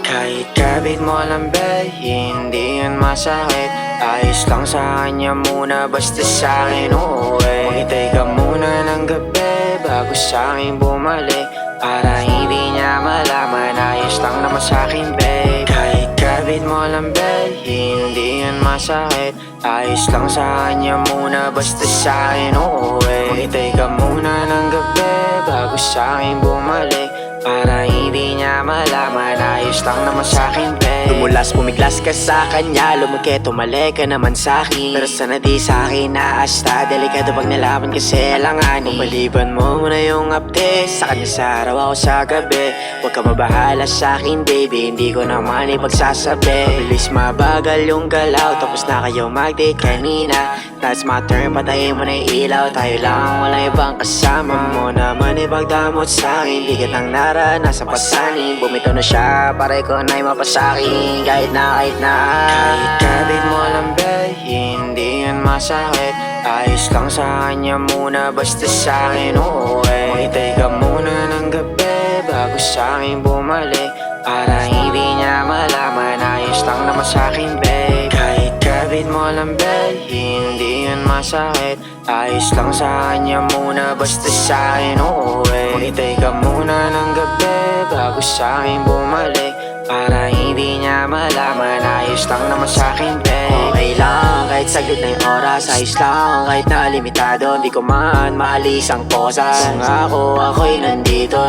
Kahit kabit mo lang babe, hindi yun masakit. Ayos lang sa kanya muna, basta sa'kin uuwi. Maghintay ka muna ng gabi bago sa'kin bumalik, para hindi niya malaman, ayos lang naman sa'kin babe. Kahit kabit mo lang babe, hindi yun masakit. Ayos lang sa kanya muna, basta sa'kin uuwi. Maghintay ka muna ng gabi bago sa'kin bumalik, para hindi niya malaman, ayos lang naman sa'kin babe. Lumulas, pumiglas ka sa kanya, lumukit, tumali ka naman sa'kin. Pero sana di sa'kin naasta, delikado pag nalaman kasi alanganin. Paliban mo muna yung update, sa kanya sa araw ako sa gabi. Huwag ka mabahala sa'kin baby, hindi ko naman ipagsasabi. Mabilis mabagal yung galaw, tapos na kayo mag-date kanina. That's my turn, patayin mo na yung ilaw, tayo lang, walang ibang kasama. Mo naman ipagdamot sa'kin, bigat ang naranasan pasanin. Bumitaw na siya, para ikaw na'y mapasakin, kahit na Kahit kabit mo lang babe, hindi yun masakit. Ayos lang sa kanya muna, basta sa'kin uuwi. Maghintay ka muna ng gabi bago sa'kin bumalik, para hindi niya malaman, ayos lang naman sa'kin babe. Kahit kabit mo lang babe, hindi yun masakit. Ayos lang sa kanya muna, basta sa'kin uuwi. Maghintay ka muna ng gabi bago sa'kin bumalik, para hindi niya malaman, ayos lang naman sa'kin babe. Okay lang, kahit saglit na yung oras, ayos lang, kahit na limitado, hindi ko man maalis ang posas. Kung ako'y nandito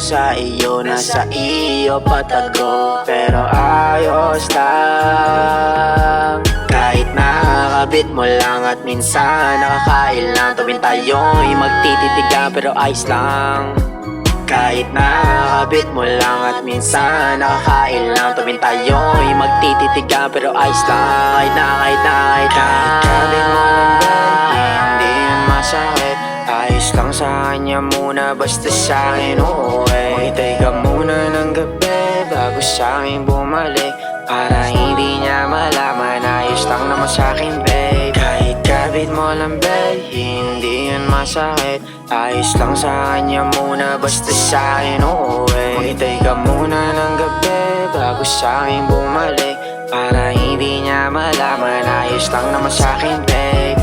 sa iyo, nasa iyo patago, pero ayos lang. Kahit nakakabit mo lang at minsan nakakain lang, tuwing tayo'y magtititigan pero ayos lang. Kahit nakakabit mo lang at minsan nakakain lang, tuwing tayo'y magtititigan pero ayos lang. Kahit kabit mo lang babe, hindi yun masakit. Ayos lang sa kanya muna, basta sa'kin uuwi. Maghintay ka muna ng gabi bago sa'kin bumalik, para hindi niya malaman, ayos lang naman sa'kin babe. Kahit kabit mo lang babe, hindi yun masakit. Ayos lang sa kanya muna, basta sa'kin uuwi. Maghintay ka muna ng gabi bago sa'kin bumalik, para hindi niya malaman, ayos lang naman sa'kin babe.